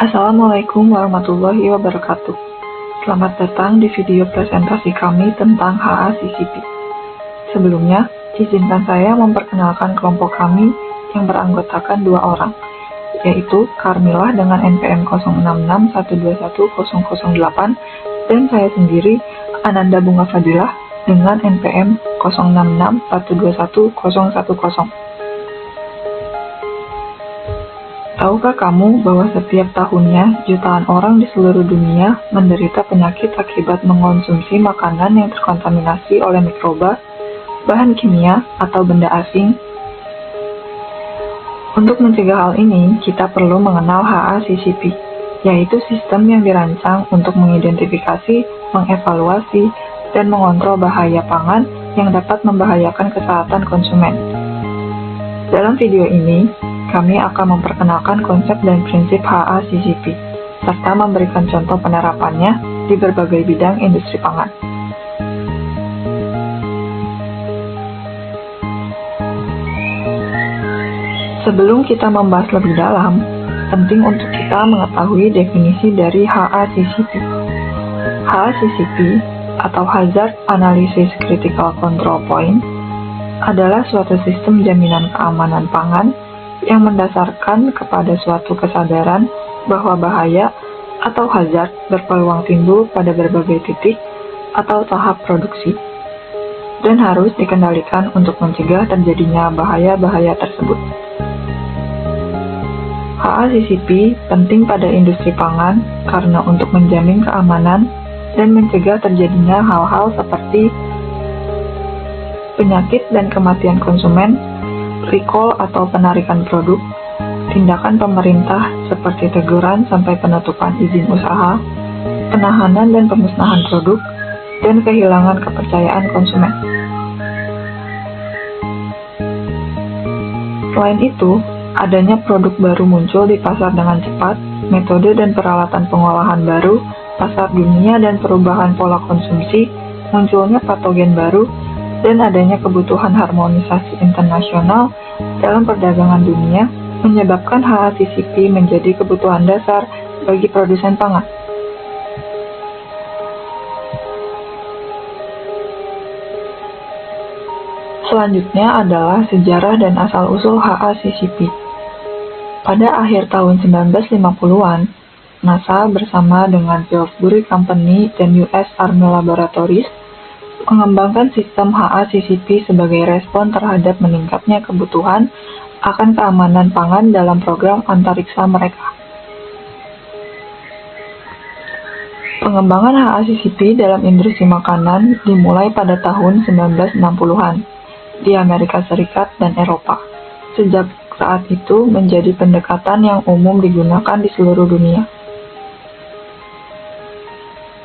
Assalamualaikum warahmatullahi wabarakatuh. Selamat datang di video presentasi kami tentang HACCP. Sebelumnya, izinkan saya memperkenalkan kelompok kami yang beranggotakan 2 orang, yaitu Karmilah dengan NPM 0661210008 dan saya sendiri, Ananda Bunga Fadilah dengan NPM 0661210010. Tahukah kamu bahwa setiap tahunnya jutaan orang di seluruh dunia menderita penyakit akibat mengonsumsi makanan yang terkontaminasi oleh mikroba, bahan kimia, atau benda asing? Untuk mencegah hal ini, kita perlu mengenal HACCP, yaitu sistem yang dirancang untuk mengidentifikasi, mengevaluasi, dan mengontrol bahaya pangan yang dapat membahayakan kesehatan konsumen. Dalam video ini, kami akan memperkenalkan konsep dan prinsip HACCP, serta memberikan contoh penerapannya di berbagai bidang industri pangan. Sebelum kita membahas lebih dalam, penting untuk kita mengetahui definisi dari HACCP. HACCP, atau Hazard Analysis Critical Control Point, adalah suatu sistem jaminan keamanan pangan yang mendasarkan kepada suatu kesadaran bahwa bahaya atau hazard berpeluang timbul pada berbagai titik atau tahap produksi, dan harus dikendalikan untuk mencegah terjadinya bahaya-bahaya tersebut. HACCP penting pada industri pangan karena untuk menjamin keamanan dan mencegah terjadinya hal-hal seperti penyakit dan kematian konsumen, recall atau penarikan produk, tindakan pemerintah seperti teguran sampai penutupan izin usaha, penahanan dan pemusnahan produk, dan kehilangan kepercayaan konsumen. Selain itu, adanya produk baru muncul di pasar dengan cepat, metode dan peralatan pengolahan baru, pasar dunia dan perubahan pola konsumsi, munculnya patogen baru, dan adanya kebutuhan harmonisasi internasional dalam perdagangan dunia menyebabkan HACCP menjadi kebutuhan dasar bagi produsen pangan. Selanjutnya adalah sejarah dan asal-usul HACCP. Pada akhir tahun 1950-an, NASA bersama dengan Pillsbury Company dan US Army Laboratories mengembangkan sistem HACCP sebagai respon terhadap meningkatnya kebutuhan akan keamanan pangan dalam program antariksa mereka. Pengembangan HACCP dalam industri makanan dimulai pada tahun 1960-an di Amerika Serikat dan Eropa. Sejak saat itu menjadi pendekatan yang umum digunakan di seluruh dunia.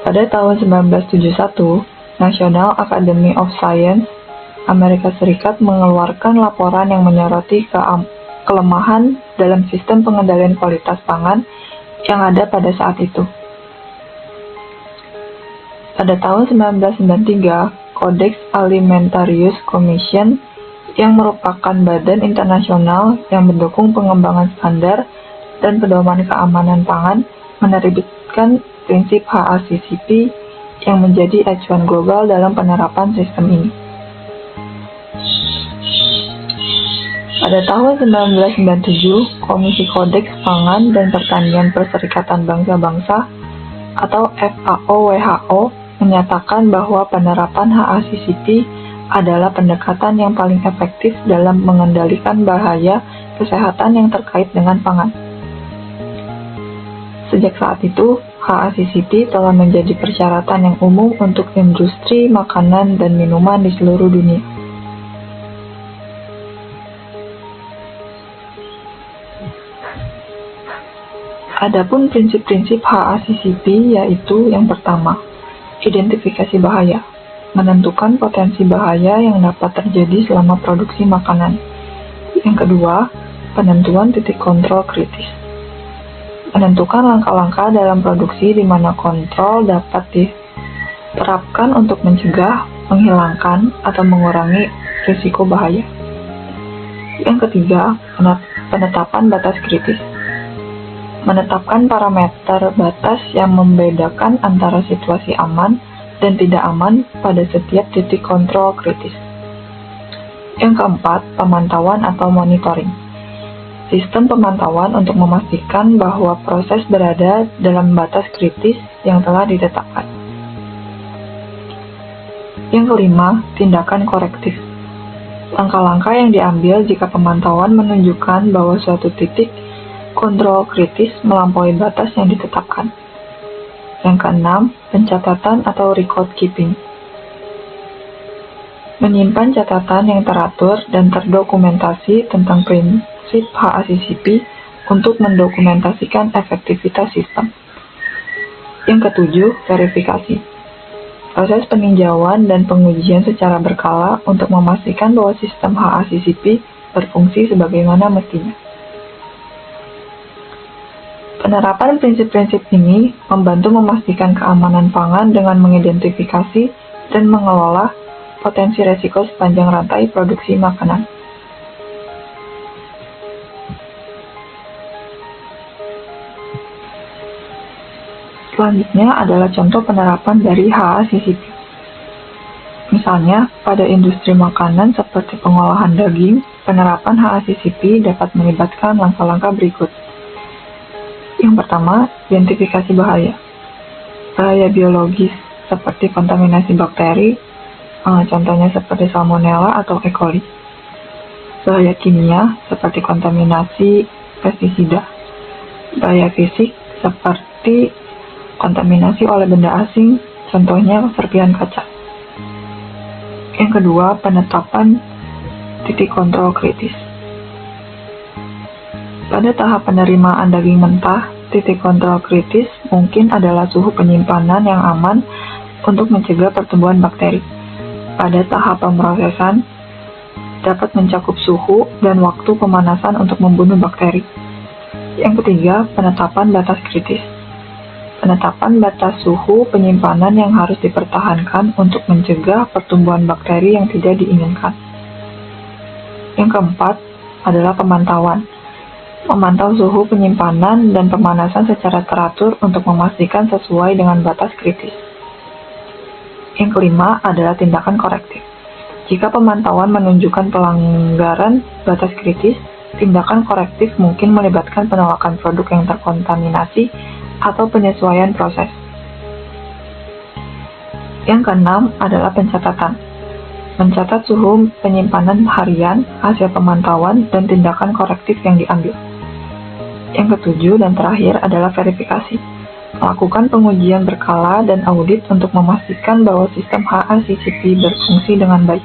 Pada tahun 1971, National Academy of Science Amerika Serikat mengeluarkan laporan yang menyoroti kelemahan dalam sistem pengendalian kualitas pangan yang ada pada saat itu. Pada tahun 1993, Codex Alimentarius Commission yang merupakan badan internasional yang mendukung pengembangan standar dan pedoman keamanan pangan menerbitkan prinsip HACCP yang menjadi acuan global dalam penerapan sistem ini. Pada tahun 1997, Komisi Kodeks Pangan dan Pertanian Perserikatan Bangsa-Bangsa atau FAO-WHO menyatakan bahwa penerapan HACCP adalah pendekatan yang paling efektif dalam mengendalikan bahaya kesehatan yang terkait dengan pangan. Sejak saat itu, HACCP telah menjadi persyaratan yang umum untuk industri makanan dan minuman di seluruh dunia. Adapun prinsip-prinsip HACCP yaitu yang pertama, identifikasi bahaya, menentukan potensi bahaya yang dapat terjadi selama produksi makanan. Yang kedua, penentuan titik kontrol kritis. Menentukan langkah-langkah dalam produksi di mana kontrol dapat diterapkan untuk mencegah, menghilangkan, atau mengurangi risiko bahaya. Yang ketiga, penetapan batas kritis. menetapkan parameter batas yang membedakan antara situasi aman dan tidak aman pada setiap titik kontrol kritis. Yang keempat, pemantauan atau monitoring. Sistem pemantauan untuk memastikan bahwa proses berada dalam batas kritis yang telah ditetapkan. Yang kelima, tindakan korektif. Langkah-langkah yang diambil jika pemantauan menunjukkan bahwa suatu titik kontrol kritis melampaui batas yang ditetapkan. Yang keenam, pencatatan atau record keeping. Menyimpan catatan yang teratur dan terdokumentasi tentang prinsip HACCP untuk mendokumentasikan efektivitas sistem. Yang ketujuh, verifikasi. Proses peninjauan dan pengujian secara berkala untuk memastikan bahwa sistem HACCP berfungsi sebagaimana mestinya. Penerapan prinsip-prinsip ini membantu memastikan keamanan pangan dengan mengidentifikasi dan mengelola potensi resiko sepanjang rantai produksi makanan. Selanjutnya adalah contoh penerapan dari HACCP. Misalnya, pada industri makanan seperti pengolahan daging, penerapan HACCP dapat melibatkan langkah-langkah berikut. Yang pertama, identifikasi bahaya. Bahaya biologis seperti kontaminasi bakteri, contohnya seperti Salmonella atau E. coli. Bahaya kimia seperti kontaminasi pestisida. Bahaya fisik seperti kontaminasi oleh benda asing, contohnya serpihan kaca. Yang kedua, penetapan titik kontrol kritis. Pada tahap penerimaan daging mentah, titik kontrol kritis mungkin adalah suhu penyimpanan yang aman untuk mencegah pertumbuhan bakteri. Pada tahap pemrosesan, dapat mencakup suhu dan waktu pemanasan untuk membunuh bakteri. Yang ketiga, penetapan batas kritis. Penetapan batas suhu penyimpanan yang harus dipertahankan untuk mencegah pertumbuhan bakteri yang tidak diinginkan. Yang keempat adalah pemantauan. Memantau suhu penyimpanan dan pemanasan secara teratur untuk memastikan sesuai dengan batas kritis. Yang kelima adalah tindakan korektif. Jika pemantauan menunjukkan pelanggaran batas kritis, tindakan korektif mungkin melibatkan penolakan produk yang terkontaminasi atau penyesuaian proses. Yang keenam adalah pencatatan. Mencatat suhu penyimpanan harian, hasil pemantauan, dan tindakan korektif yang diambil. Yang ketujuh dan terakhir adalah verifikasi. Melakukan pengujian berkala dan audit untuk memastikan bahwa sistem HACCP berfungsi dengan baik.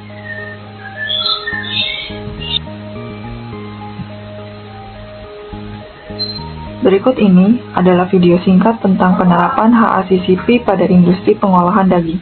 Berikut ini adalah video singkat tentang penerapan HACCP pada industri pengolahan daging.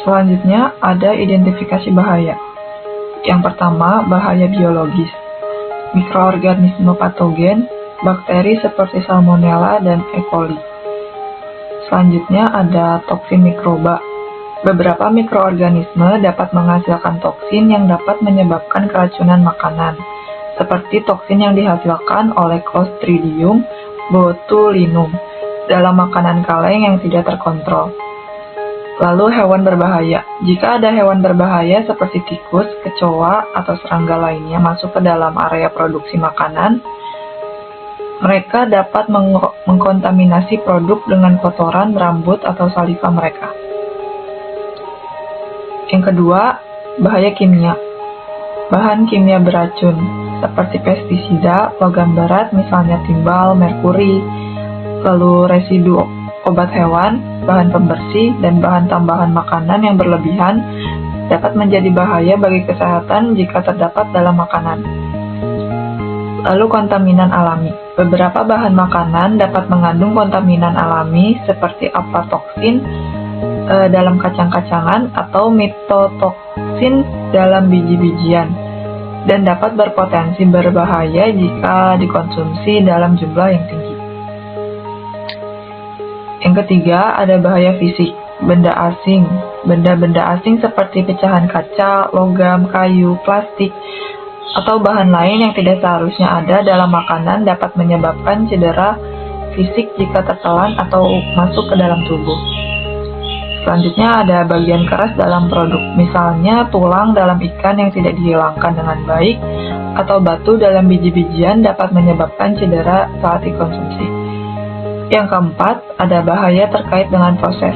Selanjutnya ada identifikasi bahaya. Yang pertama, bahaya biologis. Mikroorganisme patogen, bakteri seperti Salmonella dan E. coli. Selanjutnya ada toksin mikroba. Beberapa mikroorganisme dapat menghasilkan toksin yang dapat menyebabkan keracunan makanan, seperti toksin yang dihasilkan oleh Clostridium botulinum dalam makanan kaleng yang tidak terkontrol. Lalu hewan berbahaya. Jika ada hewan berbahaya seperti tikus, kecoa, atau serangga lainnya masuk ke dalam area produksi makanan, Mereka dapat mengkontaminasi produk dengan kotoran, rambut, atau saliva mereka. Yang kedua, bahaya kimia. Bahan kimia beracun, seperti pestisida, logam berat, misalnya timbal, merkuri, lalu residu obat hewan, bahan pembersih, dan bahan tambahan makanan yang berlebihan dapat menjadi bahaya bagi kesehatan jika terdapat dalam makanan. Lalu kontaminan alami. Beberapa bahan makanan dapat mengandung kontaminan alami seperti aflatoksin dalam kacang-kacangan atau mitotoksin dalam biji-bijian dan dapat berpotensi berbahaya jika dikonsumsi dalam jumlah yang tinggi. Yang ketiga, ada bahaya fisik. Benda asing. Benda-benda asing seperti pecahan kaca, logam, kayu, plastik, atau bahan lain yang tidak seharusnya ada dalam makanan dapat menyebabkan cedera fisik jika tertelan atau masuk ke dalam tubuh. Selanjutnya ada bagian keras dalam produk, misalnya tulang dalam ikan yang tidak dihilangkan dengan baik, atau batu dalam biji-bijian dapat menyebabkan cedera saat dikonsumsi. Yang keempat, ada bahaya terkait dengan proses.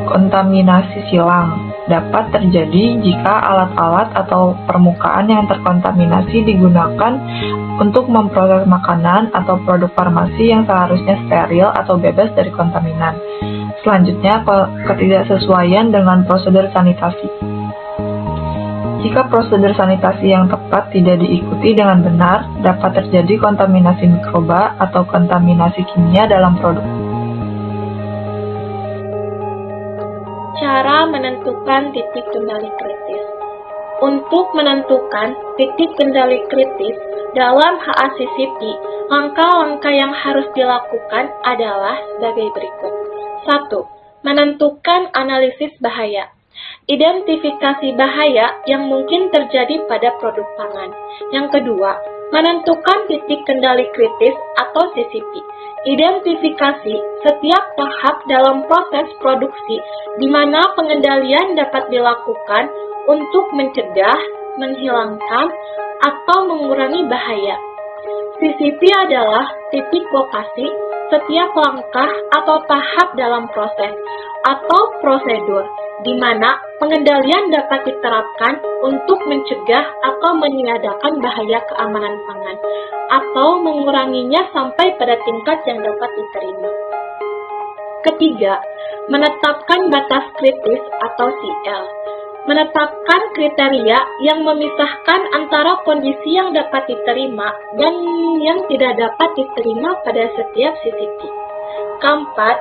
Kontaminasi silang dapat terjadi jika alat-alat atau permukaan yang terkontaminasi digunakan untuk memproses makanan atau produk farmasi yang seharusnya steril atau bebas dari kontaminan. Selanjutnya, ketidaksesuaian dengan prosedur sanitasi. Jika prosedur sanitasi yang tepat tidak diikuti dengan benar, dapat terjadi kontaminasi mikroba atau kontaminasi kimia dalam produk. Cara menentukan titik kendali kritis. Untuk menentukan titik kendali kritis dalam HACCP, langkah-langkah yang harus dilakukan adalah sebagai berikut. 1. Menentukan analisis bahaya. Identifikasi bahaya yang mungkin terjadi pada produk pangan. Yang kedua, menentukan titik kendali kritis atau CCP. Identifikasi setiap tahap dalam proses produksi di mana pengendalian dapat dilakukan untuk mencegah, menghilangkan, atau mengurangi bahaya. CCP adalah titik lokasi setiap langkah atau tahap dalam proses atau prosedur di mana pengendalian dapat diterapkan untuk mencegah atau meniadakan bahaya keamanan pangan atau menguranginya sampai pada tingkat yang dapat diterima. Ketiga, menetapkan batas kritis atau CL. Menetapkan kriteria yang memisahkan antara kondisi yang dapat diterima dan yang tidak dapat diterima pada setiap CCP. Keempat,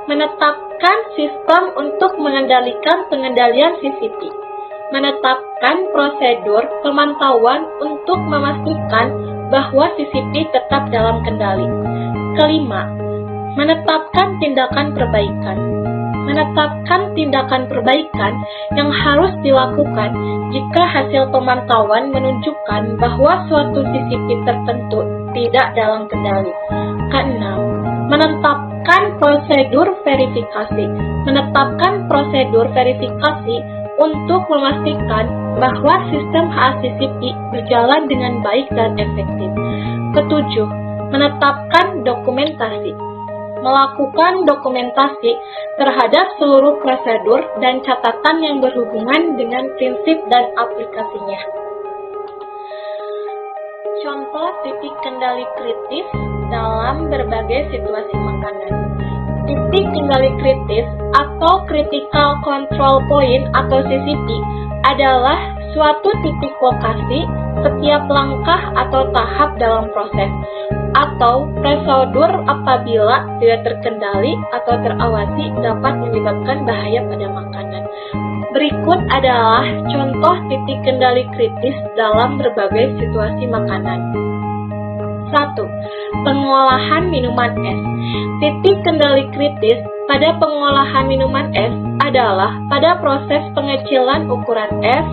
menetapkan sistem untuk mengendalikan pengendalian CCP. Menetapkan prosedur pemantauan untuk memastikan bahwa CCP tetap dalam kendali. Kelima, menetapkan tindakan perbaikan. Menetapkan tindakan perbaikan yang harus dilakukan jika hasil pemantauan menunjukkan bahwa suatu CCP tertentu tidak dalam kendali. Keenam, menetapkan prosedur verifikasi. Menetapkan prosedur verifikasi untuk memastikan bahwa sistem HACCP berjalan dengan baik dan efektif. Ketujuh, menetapkan dokumentasi. Melakukan dokumentasi terhadap seluruh prosedur dan catatan yang berhubungan dengan prinsip dan aplikasinya. Contoh titik kendali kritis dalam berbagai situasi makanan. Titik kendali kritis atau Critical Control Point atau CCP adalah suatu titik lokasi setiap langkah atau tahap dalam proses atau prosedur apabila tidak terkendali atau terawasi dapat menyebabkan bahaya pada makanan. Berikut adalah contoh titik kendali kritis dalam berbagai situasi makanan. 1. Pengolahan minuman es. Titik kendali kritis pada pengolahan minuman es adalah pada proses pengecilan ukuran es,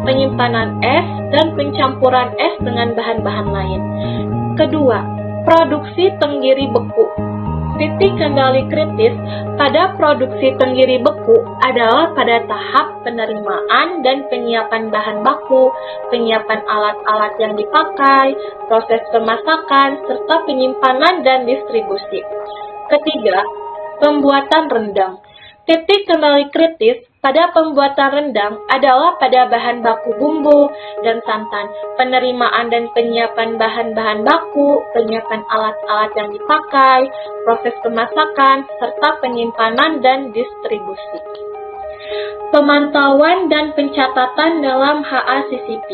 penyimpanan es, dan pencampuran es dengan bahan-bahan lain. Kedua, produksi tenggiri beku. Titik kendali kritis pada produksi tenggiri beku adalah pada tahap penerimaan dan penyiapan bahan baku, penyiapan alat-alat yang dipakai, proses pemasakan, serta penyimpanan dan distribusi. Ketiga, pembuatan rendang. Titik kendali kritis pada pembuatan rendang adalah pada bahan baku bumbu dan santan, penerimaan dan penyiapan bahan-bahan baku, penyiapan alat-alat yang dipakai, proses pemasakan, serta penyimpanan dan distribusi. Pemantauan dan pencatatan dalam HACCP.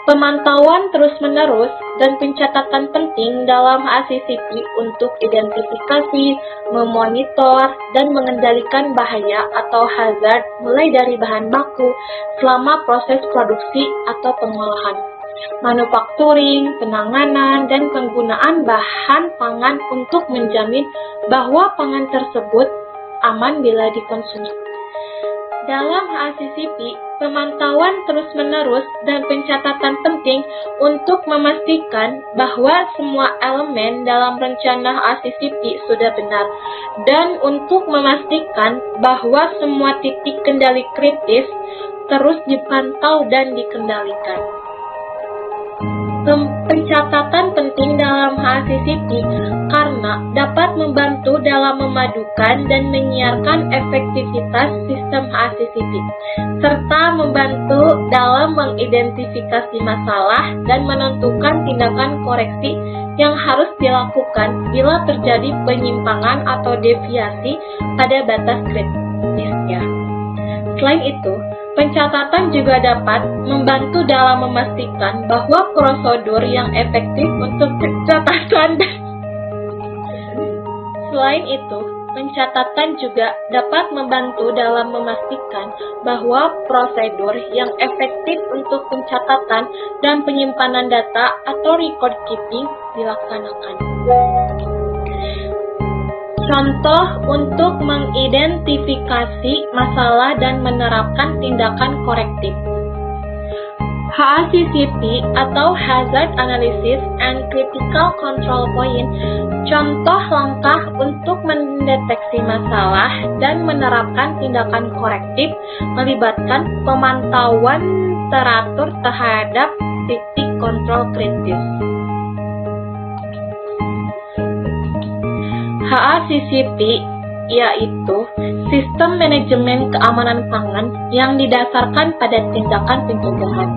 Pemantauan terus-menerus dan pencatatan penting dalam HACCP untuk identifikasi, memonitor, dan mengendalikan bahaya atau hazard mulai dari bahan baku selama proses produksi atau pengolahan, manufacturing, penanganan, dan penggunaan bahan pangan untuk menjamin bahwa pangan tersebut aman bila dikonsumsi. Dalam HACCP, pemantauan terus-menerus dan pencatatan penting untuk memastikan bahwa semua elemen dalam rencana HACCP sudah benar dan untuk memastikan bahwa semua titik kendali kritis terus dipantau dan dikendalikan. Pencatatan penting dalam HACCP karena dapat membantu dalam memadukan dan menyiarkan efektivitas sistem HACCP, serta membantu dalam mengidentifikasi masalah dan menentukan tindakan koreksi yang harus dilakukan bila terjadi penyimpangan atau deviasi pada batas kritisnya. Selain itu, pencatatan juga dapat membantu dalam memastikan bahwa prosedur yang efektif untuk pencatatan Selain itu, pencatatan juga dapat membantu dalam memastikan bahwa prosedur yang efektif untuk pencatatan dan penyimpanan data atau record keeping dilaksanakan. Contoh untuk mengidentifikasi masalah dan menerapkan tindakan korektif. HACCP atau Hazard Analysis and Critical Control Point, contoh langkah untuk mendeteksi masalah dan menerapkan tindakan korektif melibatkan pemantauan teratur terhadap titik kontrol kritis. HACCP yaitu sistem manajemen keamanan pangan yang didasarkan pada tindakan pencegahan.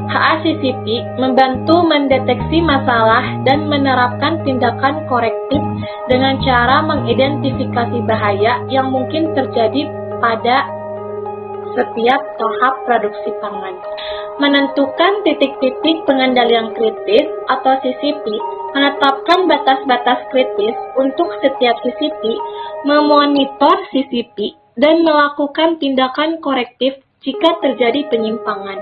HACCP membantu mendeteksi masalah dan menerapkan tindakan korektif dengan cara mengidentifikasi bahaya yang mungkin terjadi pada setiap tahap produksi pangan, menentukan titik-titik pengendalian kritis atau CCP, menetapkan batas-batas kritis untuk setiap CCP, memonitor CCP, dan melakukan tindakan korektif jika terjadi penyimpangan.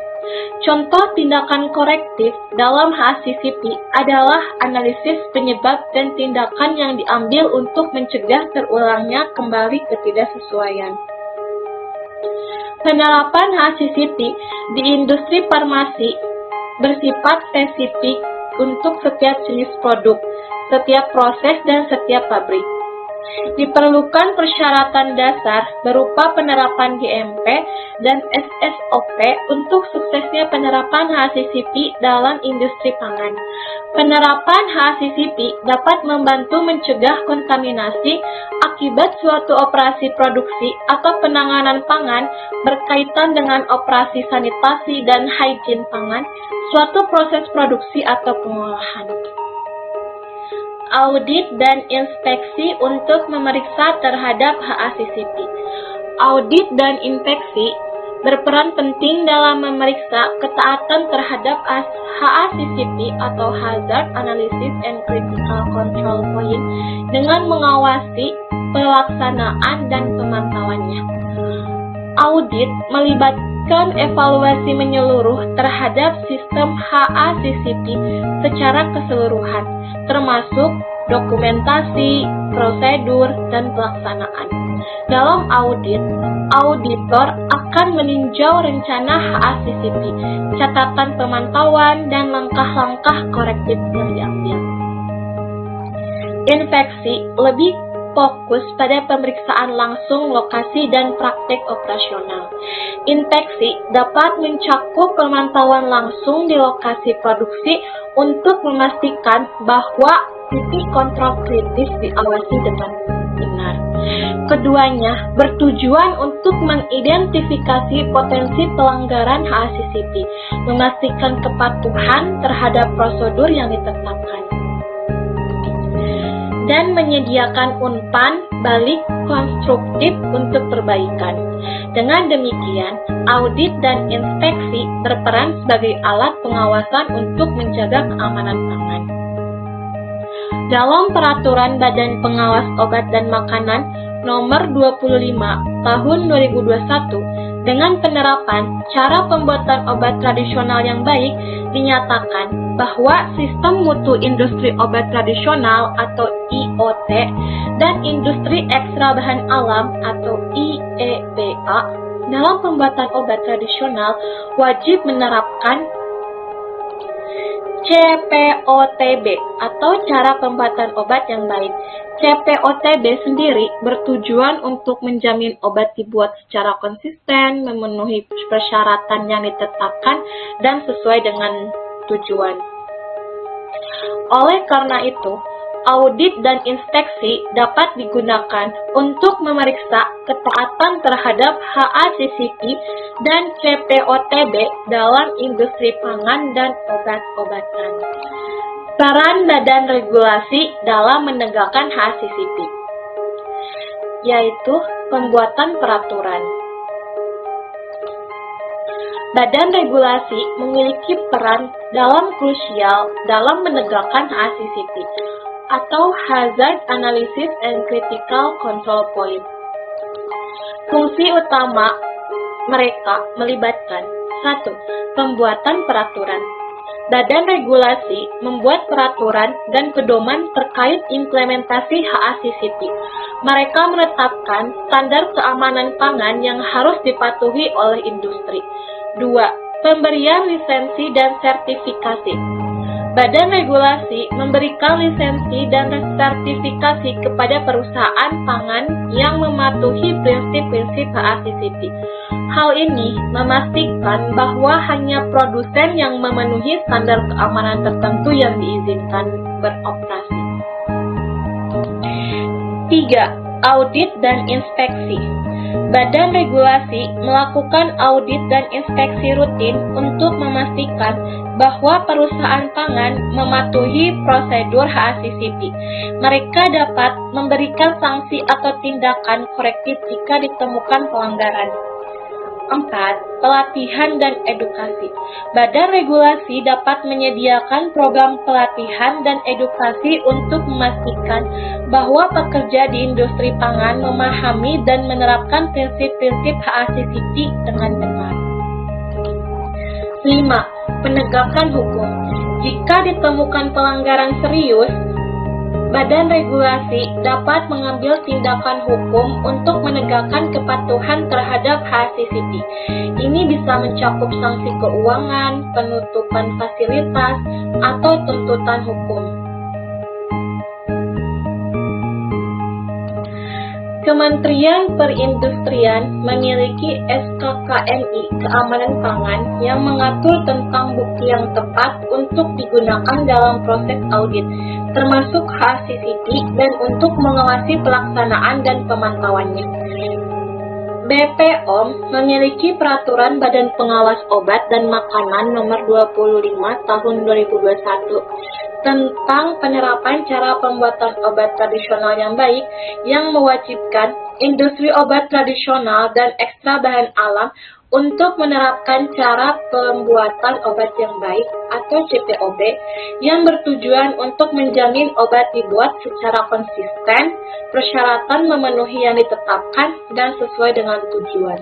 Contoh tindakan korektif dalam HACCP adalah analisis penyebab dan tindakan yang diambil untuk mencegah terulangnya kembali ketidaksesuaian. Penerapan HACCP di industri farmasi bersifat spesifik untuk setiap jenis produk, setiap proses, dan setiap pabrik. Diperlukan persyaratan dasar berupa penerapan GMP dan SSOP untuk suksesnya penerapan HACCP dalam industri pangan. Penerapan HACCP dapat membantu mencegah kontaminasi akibat suatu operasi produksi atau penanganan pangan berkaitan dengan operasi sanitasi dan higien pangan, suatu proses produksi atau pengolahan. Audit dan inspeksi untuk memeriksa terhadap HACCP. Audit dan inspeksi berperan penting dalam memeriksa ketaatan terhadap HACCP atau Hazard Analysis and Critical Control Point dengan mengawasi pelaksanaan dan pemantauannya. Audit melibatkan evaluasi menyeluruh terhadap sistem HACCP secara keseluruhan, termasuk dokumentasi, prosedur, dan pelaksanaan. Dalam audit, auditor akan meninjau rencana HACCP, catatan pemantauan, dan langkah-langkah korektif yang diambil. Inspeksi lebih fokus pada pemeriksaan langsung lokasi dan praktek operasional. Inspeksi dapat mencakup pemantauan langsung di lokasi produksi untuk memastikan bahwa titik kontrol kritis diawasi dengan benar. Keduanya bertujuan untuk mengidentifikasi potensi pelanggaran HACCP, memastikan kepatuhan terhadap prosedur yang ditetapkan, dan menyediakan umpan balik konstruktif untuk perbaikan. Dengan demikian, audit dan inspeksi berperan sebagai alat pengawasan untuk menjaga keamanan pangan. Dalam Peraturan Badan Pengawas Obat dan Makanan Nomor 25 Tahun 2021, dengan penerapan cara pembuatan obat tradisional yang baik, dinyatakan bahwa sistem mutu industri obat tradisional atau IOT dan industri ekstra bahan alam atau IEBA dalam pembuatan obat tradisional wajib menerapkan CPOTB atau cara pembuatan obat yang baik. CPOTB sendiri bertujuan untuk menjamin obat dibuat secara konsisten, memenuhi persyaratan yang ditetapkan, dan sesuai dengan tujuan. Oleh karena itu, audit dan inspeksi dapat digunakan untuk memeriksa ketaatan terhadap HACCP dan CPOTB dalam industri pangan dan obat-obatan. Peran Badan Regulasi dalam menegakkan HACCP, yaitu pembuatan peraturan. Badan regulasi memiliki peran krusial dalam menegakkan HACCP atau Hazard Analysis and Critical Control Point. Fungsi utama mereka melibatkan 1. Pembuatan peraturan. Badan regulasi membuat peraturan dan pedoman terkait implementasi HACCP. Mereka menetapkan standar keamanan pangan yang harus dipatuhi oleh industri. 2. Pemberian lisensi dan sertifikasi. Badan regulasi memberikan lisensi dan sertifikasi kepada perusahaan pangan yang mematuhi prinsip-prinsip HACCP. Hal ini memastikan bahwa hanya produsen yang memenuhi standar keamanan tertentu yang diizinkan beroperasi. 3. Audit dan inspeksi. Badan regulasi melakukan audit dan inspeksi rutin untuk memastikan bahwa perusahaan pangan mematuhi prosedur HACCP. Mereka dapat memberikan sanksi atau tindakan korektif jika ditemukan pelanggaran. 4. Pelatihan dan edukasi. Badan regulasi dapat menyediakan program pelatihan dan edukasi untuk memastikan bahwa pekerja di industri pangan memahami dan menerapkan prinsip-prinsip HACCP dengan benar. 5. Penegakan hukum. Jika ditemukan pelanggaran serius, Badan regulasi dapat mengambil tindakan hukum untuk menegakkan kepatuhan terhadap HACCP. Ini bisa mencakup sanksi keuangan, penutupan fasilitas, atau tuntutan hukum. Kementerian Perindustrian memiliki SKKNI Keamanan Pangan yang mengatur tentang bukti yang tepat untuk digunakan dalam proses audit, termasuk HACCP, dan untuk mengawasi pelaksanaan dan pemantauannya. BPOM memiliki Peraturan Badan Pengawas Obat dan Makanan Nomor 25 Tahun 2021 tentang penerapan cara pembuatan obat tradisional yang baik, yang mewajibkan industri obat tradisional dan ekstra bahan alam untuk menerapkan cara pembuatan obat yang baik atau CPOB yang bertujuan untuk menjamin obat dibuat secara konsisten, persyaratan memenuhi yang ditetapkan, dan sesuai dengan tujuan.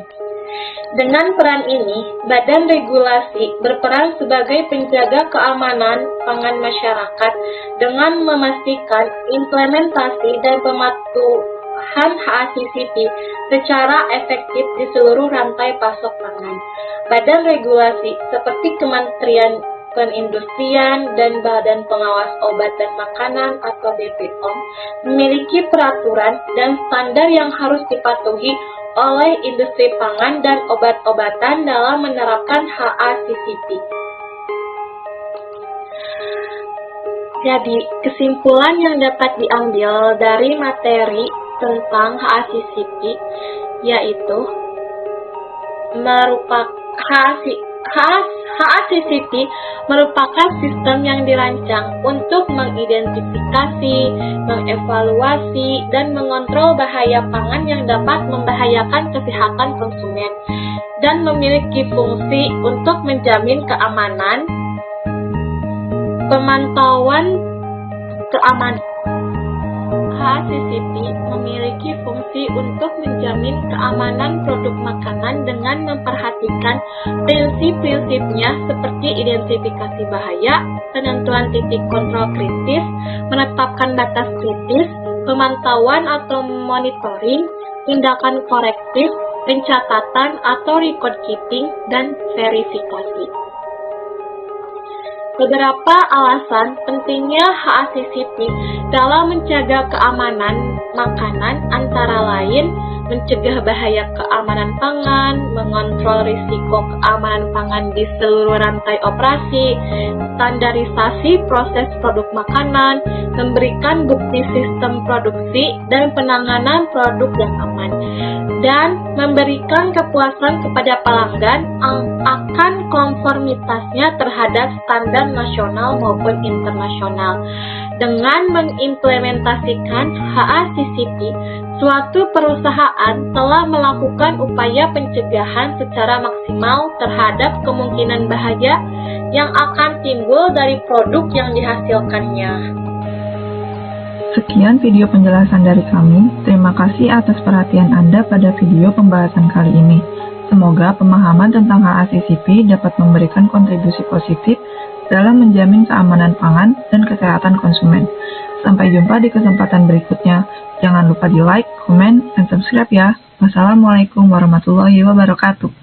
Dengan peran ini, Badan Regulasi berperan sebagai penjaga keamanan pangan masyarakat dengan memastikan implementasi dan pematuhan HACCP secara efektif di seluruh rantai pasok pangan. Badan regulasi seperti Kementerian Perindustrian dan Badan Pengawas Obat dan Makanan atau BPOM memiliki peraturan dan standar yang harus dipatuhi oleh industri pangan dan obat-obatan dalam menerapkan HACCP. Jadi, kesimpulan yang dapat diambil dari materi tentang HACCP yaitu HACCP merupakan sistem yang dirancang untuk mengidentifikasi, mengevaluasi, dan mengontrol bahaya pangan yang dapat membahayakan kesehatan konsumen dan memiliki fungsi untuk menjamin keamanan, pemantauan keamanan. HACCP memiliki fungsi untuk menjamin keamanan produk makanan dengan memperhatikan prinsip-prinsipnya seperti identifikasi bahaya, penentuan titik kontrol kritis, menetapkan batas kritis, pemantauan atau monitoring, tindakan korektif, pencatatan atau record keeping, dan verifikasi. Beberapa alasan pentingnya HACCP dalam menjaga keamanan makanan antara lain mencegah bahaya keamanan pangan, mengontrol risiko keamanan pangan di seluruh rantai operasi, standarisasi proses produk makanan, memberikan bukti sistem produksi dan penanganan produk yang aman, dan memberikan kepuasan kepada pelanggan akan konformitasnya terhadap standar nasional maupun internasional. Dengan mengimplementasikan HACCP, suatu perusahaan telah melakukan upaya pencegahan secara maksimal terhadap kemungkinan bahaya yang akan timbul dari produk yang dihasilkannya. Sekian video penjelasan dari kami. Terima kasih atas perhatian Anda pada video pembahasan kali ini. Semoga pemahaman tentang HACCP dapat memberikan kontribusi positif dalam menjamin keamanan pangan dan kesehatan konsumen. Sampai jumpa di kesempatan berikutnya. Jangan lupa di like, komen, dan subscribe ya. Wassalamualaikum warahmatullahi wabarakatuh.